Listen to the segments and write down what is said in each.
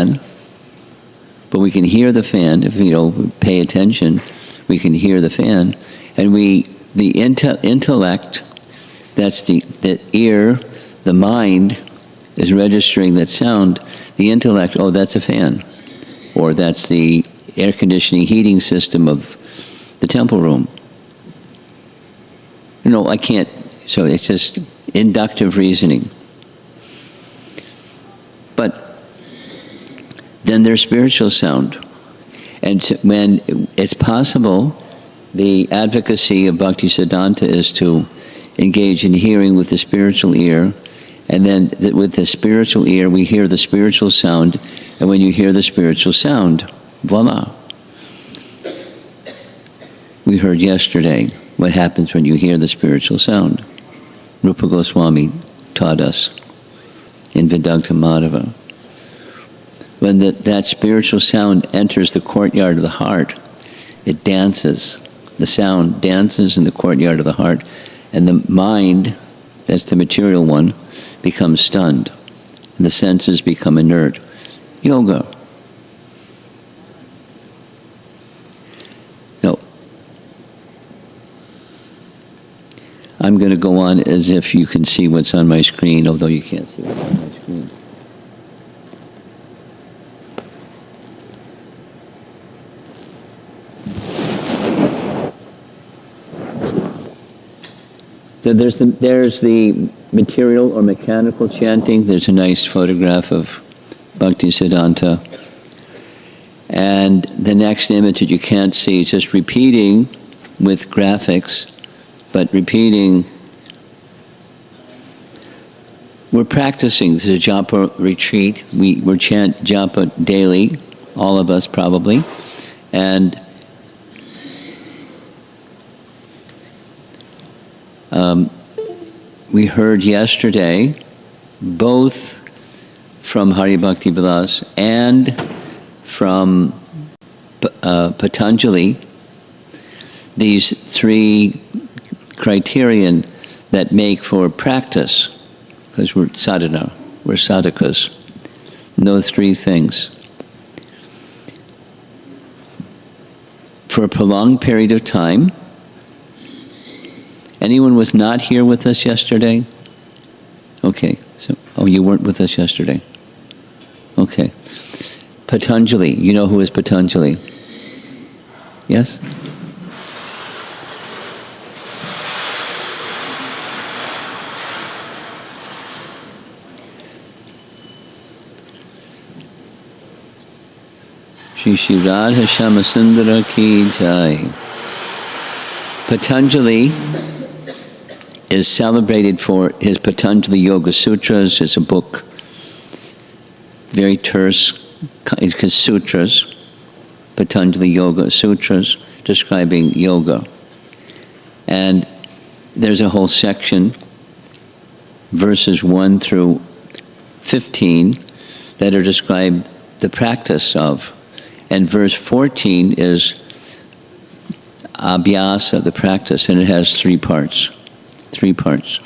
fan, but we can hear the fan. If pay attention, we can hear the fan. And the intellect, that's the ear, the mind is registering that sound. The intellect, oh, that's a fan. Or that's the air conditioning heating system of the temple room. I can't, so it's just inductive reasoning. But then there's spiritual sound. And when it's possible, the advocacy of Bhaktisiddhanta is to engage in hearing with the spiritual ear, and then with the spiritual ear we hear the spiritual sound, and when you hear the spiritual sound, voila. We heard yesterday what happens when you hear the spiritual sound. Rupa Goswami taught us in Vedanta Madhava. When that spiritual sound enters the courtyard of the heart, it dances. The sound dances in the courtyard of the heart, and the mind, that's the material one, becomes stunned. And the senses become inert. Yoga. So, I'm going to go on as if you can see what's on my screen, although you can't see what's on my screen. So there's the material or mechanical chanting. There's a nice photograph of Bhaktisiddhanta. And the next image that you can't see is just repeating with graphics, but repeating. We're practicing. This is a japa retreat. We're chant japa daily, all of us probably. And we heard yesterday, both from Hari Bhakti Vilas and from Patanjali, these three criterion that make for practice, because we're sadhana, we're sadhakas. Those three things. For a prolonged period of time. Anyone was not here with us yesterday? Okay, so, you weren't with us yesterday. Okay. Patanjali, you know who is Patanjali? Yes? Shri Radha Shyamasundara ki jai. Patanjali is celebrated for his Patanjali Yoga Sutras. It's a book, very terse, it's sutras, Patanjali Yoga Sutras, describing yoga. And there's a whole section, verses 1 through 15, that are described the practice of. And verse 14 is abhyasa, the practice, and it has 3 parts. 3 parts.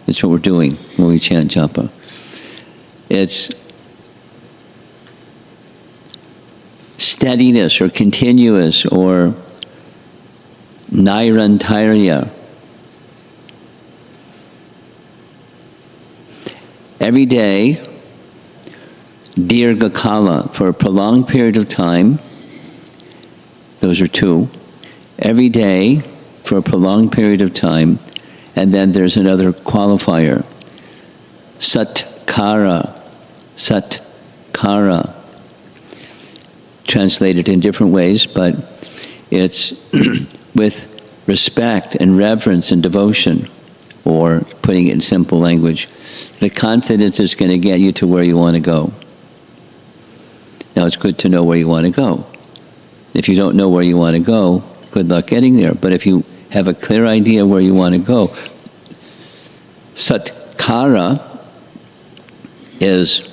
That's what we're doing when we chant japa. It's steadiness or continuous or nairantarya. Every day, dirgha kala, for a prolonged period of time. Those are 2. Every day, for a prolonged period of time, and then there's another qualifier, satkara, translated in different ways, but it's with respect and reverence and devotion, or putting it in simple language, the confidence is going to get you to where you want to go. Now it's good to know where you want to go. If you don't know where you want to go, good luck getting there. But if you have a clear idea where you want to go, satkara is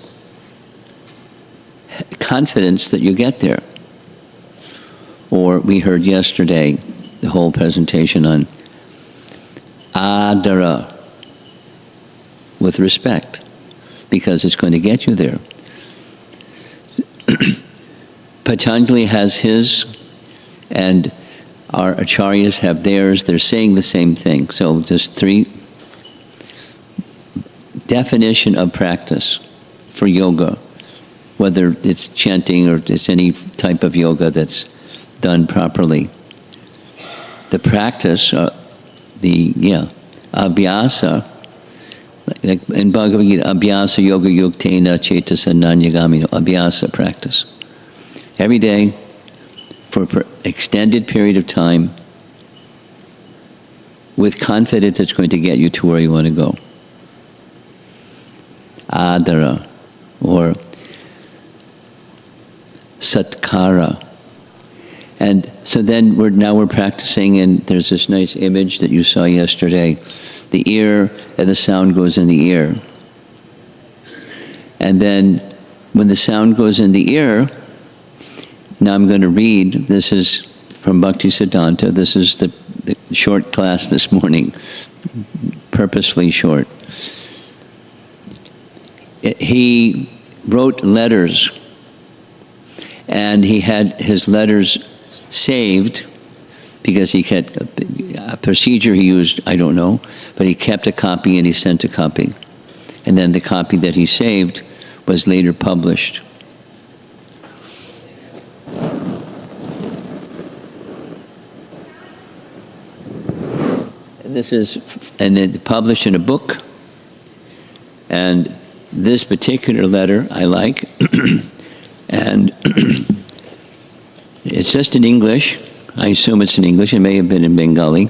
confidence that you get there. Or we heard yesterday the whole presentation on adara, with respect, because it's going to get you there. Patanjali has his, and our acharyas have theirs. They're saying the same thing. So just 3 definition of practice for yoga, whether it's chanting or it's any type of yoga that's done properly. The practice, abhyasa, like in Bhagavad Gita, abhyasa yoga yuktena cetasa nanyagamino, abhyasa practice. Every day, for an extended period of time, with confidence it's going to get you to where you want to go. Adara, or satkara. And so then we're practicing, and there's this nice image that you saw yesterday. The ear, and the sound goes in the ear. And then when the sound goes in the ear, now I'm going to read, this is from Bhakti Siddhanta, this is the short class this morning, purposely short. He wrote letters, and he had his letters saved because he kept a procedure he used, I don't know, but he kept a copy and he sent a copy. And then the copy that he saved was later published. And this is, and then published in a book. And this particular letter I like, and it's just in English. I assume it's in English. It may have been in Bengali.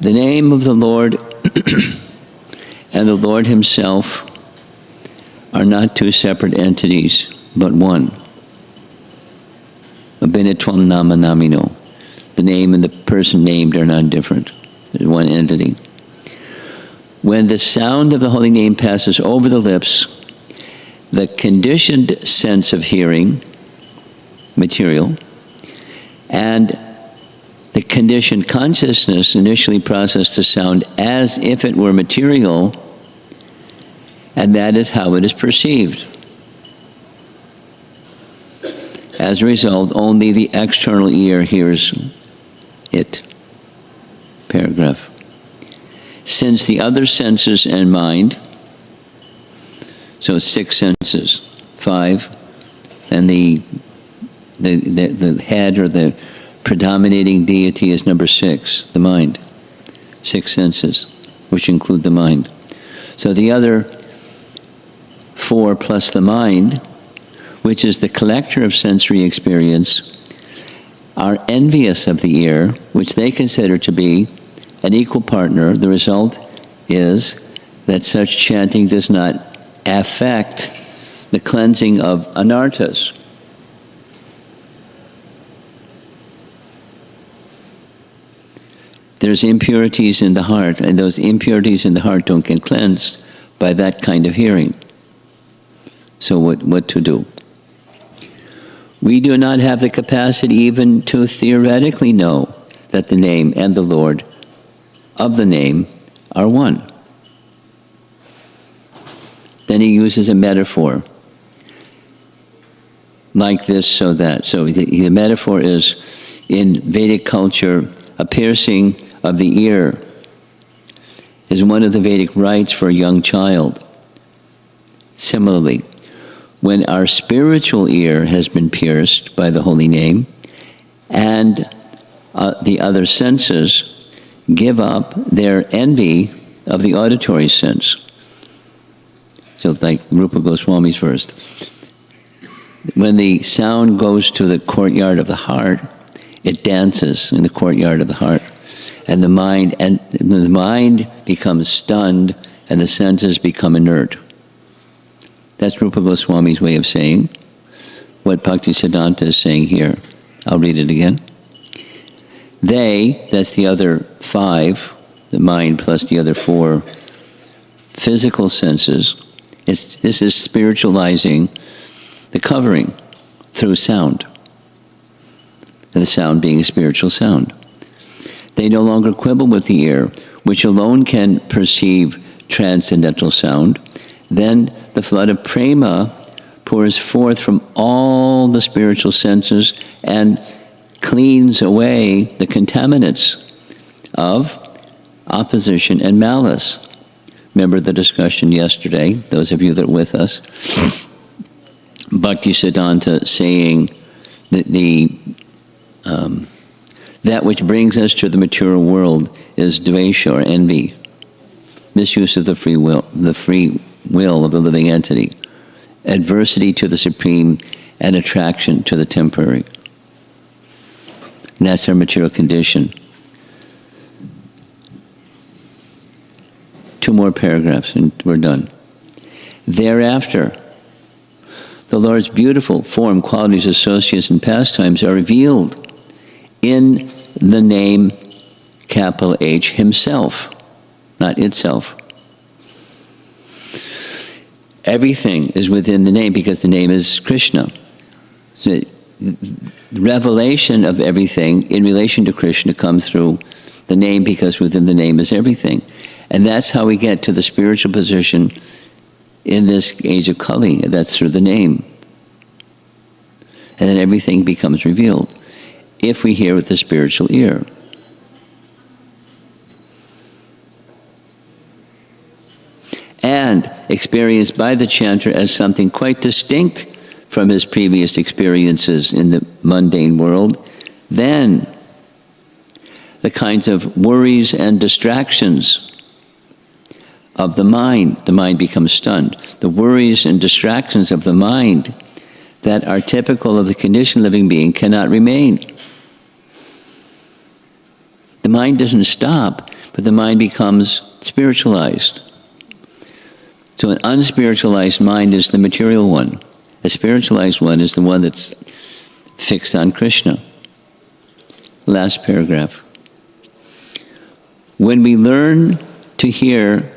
The name of the Lord and the Lord himself are not 2 separate entities, but one. Abhinatvam nama namino. The name and the person named are not different. There's one entity. When the sound of the holy name passes over the lips, the conditioned sense of hearing, material, and the conditioned consciousness initially process the sound as if it were material, and that is how it is perceived. As a result, only the external ear hears it. Paragraph. Since the other senses and mind, so 6 senses, 5, and the head or the predominating deity is number 6, the mind. 6 senses, which include the mind. So the other 4 plus the mind, which is the collector of sensory experience, are envious of the ear, which they consider to be an equal partner. The result is that such chanting does not affect the cleansing of anarthas. There's impurities in the heart, and those impurities in the heart don't get cleansed by that kind of hearing. So what to do? We do not have the capacity even to theoretically know that the name and the Lord of the name are one. Then he uses a metaphor, like this, so that. So the metaphor is, in Vedic culture, a piercing of the ear is one of the Vedic rites for a young child. Similarly, when our spiritual ear has been pierced by the holy name, and the other senses give up their envy of the auditory sense. So like Rupa Goswami's verse. When the sound goes to the courtyard of the heart, it dances in the courtyard of the heart. And the mind becomes stunned, and the senses become inert. That's Rupa Goswami's way of saying what Bhakti Siddhanta is saying here. I'll read it again. They, that's the other 5, the mind plus the other 4 physical senses, this is spiritualizing the covering through sound, and the sound being a spiritual sound. They no longer quibble with the ear, which alone can perceive transcendental sound. Then the flood of prema pours forth from all the spiritual senses and cleans away the contaminants of opposition and malice. Remember the discussion yesterday, those of you that are with us. Bhaktisiddhanta saying that that which brings us to the material world is dvesha, or envy, misuse of the free will of the living entity, adversity to the supreme, and attraction to the temporary. And that's our material condition. 2 more paragraphs and we're done. Thereafter, the Lord's beautiful form, qualities, associates, and pastimes are revealed in the name, capital H, Himself, not itself. Everything is within the name because the name is Krishna. So the revelation of everything in relation to Krishna comes through the name because within the name is everything. And that's how we get to the spiritual position in this age of Kali. That's through the name. And then everything becomes revealed if we hear with the spiritual ear. And experienced by the chanter as something quite distinct from his previous experiences in the mundane world, then the kinds of worries and distractions of the mind becomes stunned. The worries and distractions of the mind that are typical of the conditioned living being cannot remain. The mind doesn't stop, but the mind becomes spiritualized. So an unspiritualized mind is the material one. A spiritualized one is the one that's fixed on Krishna. Last paragraph. When we learn to hear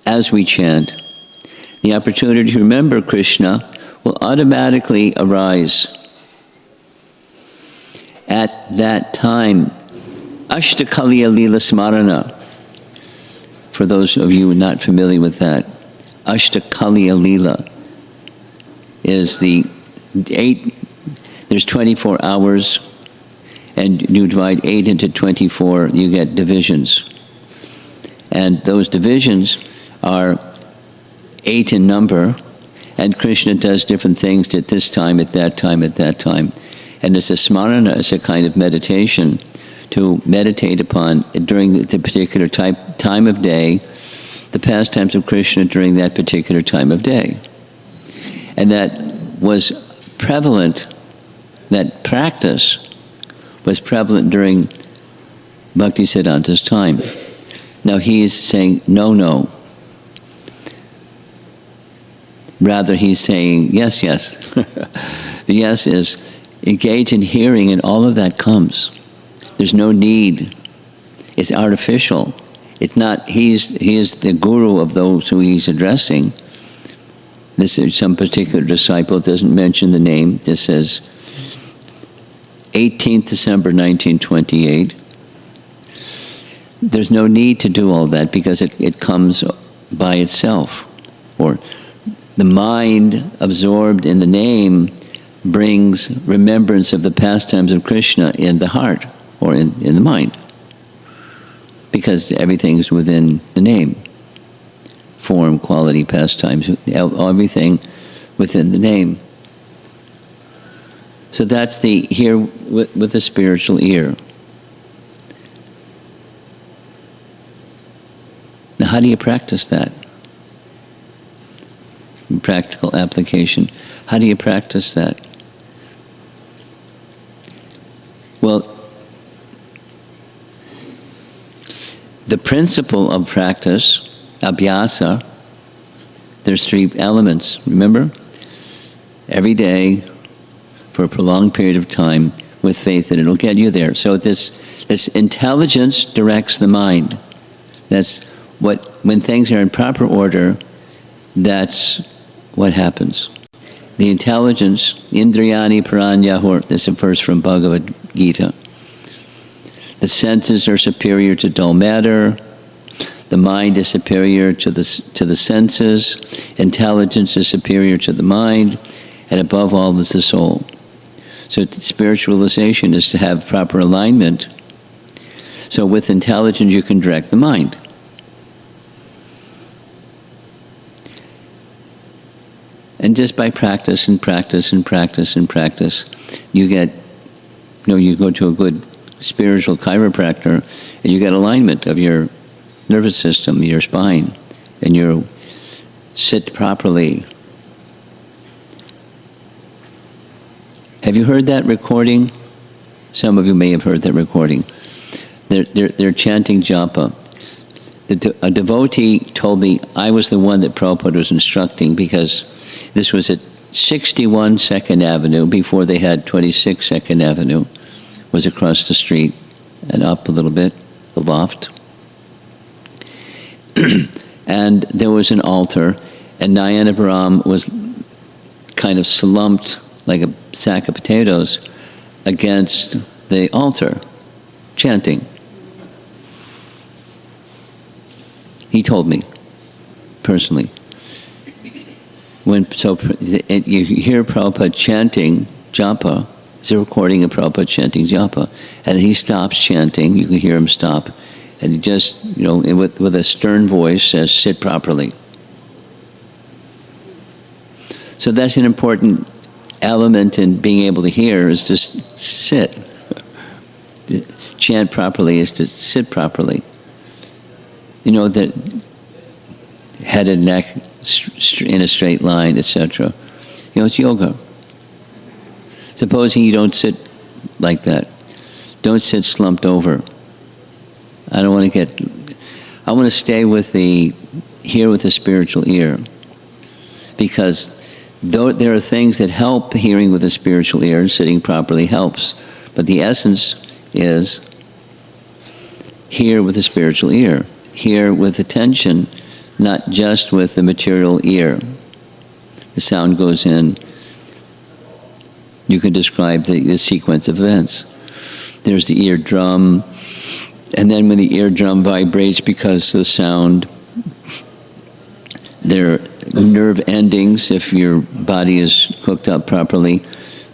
as we chant, the opportunity to remember Krishna will automatically arise. At that time, Ashtakaliya Lila Smarana. For those of you not familiar with that, Ashtakaliya Lila is there's 24 hours, and you divide 8 into 24, you get divisions. And those divisions are 8 in number, and Krishna does different things at this time, at that time, at that time. And it's a smarana, it's a kind of meditation to meditate upon during the particular time of day, the pastimes of Krishna during that particular time of day. And that was prevalent, that practice was prevalent during Bhaktisiddhanta's time. Now he is saying, no. Rather, he's saying, yes. The yes is engage in hearing, and all of that comes. There's no need. It's artificial. It's not, he is the guru of those who he's addressing. This is some particular disciple, doesn't mention the name, just says 18th December 1928. There's no need to do all that because it comes by itself. Or the mind absorbed in the name brings remembrance of the pastimes of Krishna in the heart or in the mind. Because everything's within the name. Form, quality, pastimes, everything within the name. So that's the hear with the spiritual ear. Now, how do you practice that? Practical application. How do you practice that? Well, the principle of practice, abhyasa, there's 3 elements, remember? Every day, for a prolonged period of time, with faith that it'll get you there. So this intelligence directs the mind. That's when things are in proper order, that's what happens. The intelligence, indriyani paranyahur, this is a verse from Bhagavad Gita. The senses are superior to dull matter. The mind is superior to the senses. Intelligence is superior to the mind. And above all is the soul. So spiritualization is to have proper alignment. So with intelligence, you can direct the mind. And just by practice and practice and practice and practice, you get, you go to a good spiritual chiropractor, and you get alignment of your nervous system, your spine, and you sit properly. Have you heard that recording? Some of you may have heard that recording. They're chanting japa. A devotee told me I was the one that Prabhupada was instructing, because this was at 61 2nd Avenue, before they had 26 2nd Avenue, was across the street and up a little bit, the loft. And there was an altar, and Nayana Baram was kind of slumped like a sack of potatoes against the altar, chanting. He told me, personally. You hear Prabhupada chanting japa, it's a recording of Prabhupada chanting japa, and he stops chanting, you can hear him stop, and he just, with a stern voice says, sit properly. So that's an important element in being able to hear, is to sit. Chant properly is to sit properly. That head and neck in a straight line, etc. It's yoga. Supposing you don't sit like that. Don't sit slumped over. I want to stay here with the spiritual ear. Because though there are things that help hearing with the spiritual ear, sitting properly helps. But the essence is hear with the spiritual ear. Hear with attention, not just with the material ear. The sound goes in. You can describe the sequence of events. There's the eardrum, and then when the eardrum vibrates because of the sound, there are nerve endings, if your body is hooked up properly.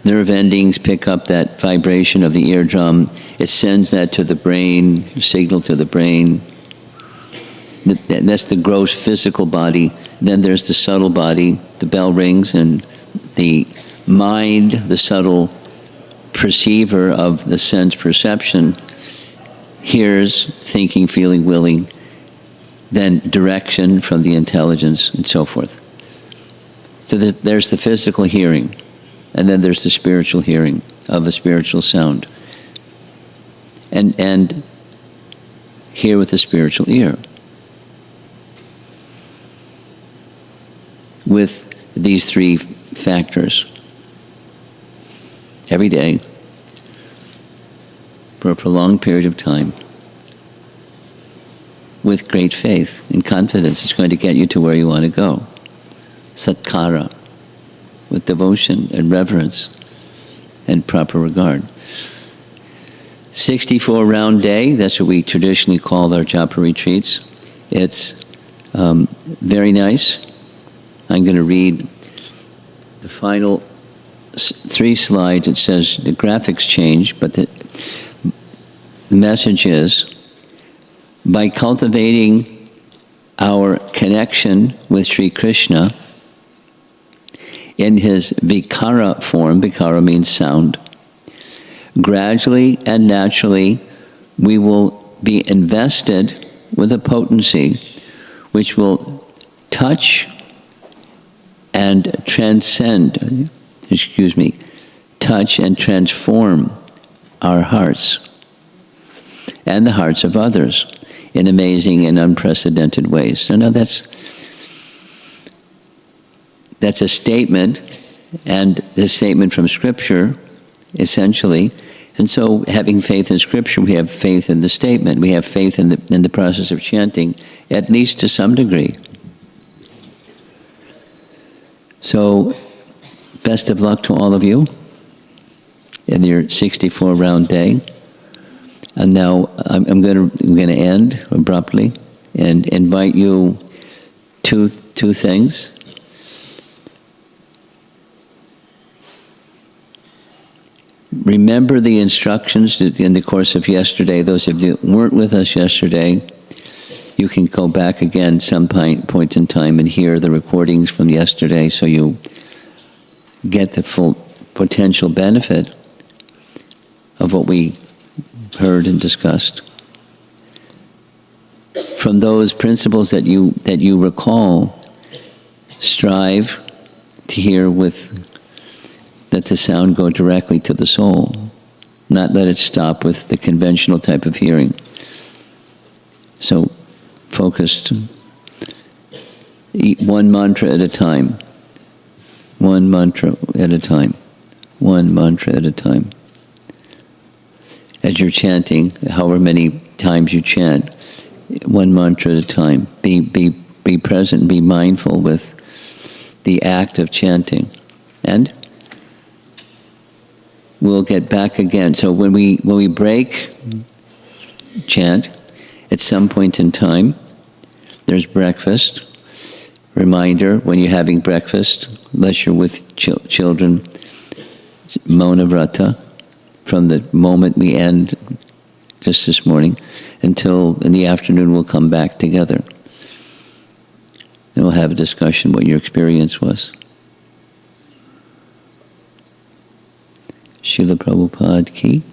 Nerve endings pick up that vibration of the eardrum. It sends that to the brain, signal to the brain. That's the gross physical body. Then there's the subtle body. The bell rings, and the mind, the subtle perceiver of the sense perception, hears, thinking, feeling, willing, then direction from the intelligence, and so forth. So there's the physical hearing, and then there's the spiritual hearing of a spiritual sound. And hear with the spiritual ear. With these three factors. Every day, for a prolonged period of time, with great faith and confidence, it's going to get you to where you want to go. Satkara, with devotion and reverence and proper regard. 64-round day, that's what we traditionally call our japa retreats. It's very nice. I'm going to read the final 3 slides. It says the graphics change, but the message is, by cultivating our connection with Sri Krishna in his vikara form, vikara means sound, gradually and naturally we will be invested with a potency which will touch and touch and transform our hearts and the hearts of others in amazing and unprecedented ways. So now that's a statement, and the statement from Scripture, essentially. And so having faith in Scripture, we have faith in the statement. We have faith in the process of chanting, at least to some degree. So, best of luck to all of you in your 64-round day. And now I'm going to end abruptly and invite you two things. Remember the instructions in the course of yesterday. Those of you that weren't with us yesterday, you can go back again some point in time and hear the recordings from yesterday so you get the full potential benefit of what we heard and discussed. From those principles that you recall, strive to hear that the sound go directly to the soul, not let it stop with the conventional type of hearing. So, focused, eat one mantra at a time. One mantra at a time. One mantra at a time. As you're chanting, however many times you chant, one mantra at a time. Be present, be mindful with the act of chanting. And we'll get back again. So when we break chant, at some point in time, there's breakfast. Reminder, when you're having breakfast, unless you're with children, Mauna Vrata, from the moment we end just this morning, until in the afternoon we'll come back together. And we'll have a discussion what your experience was. Srila Prabhupada ki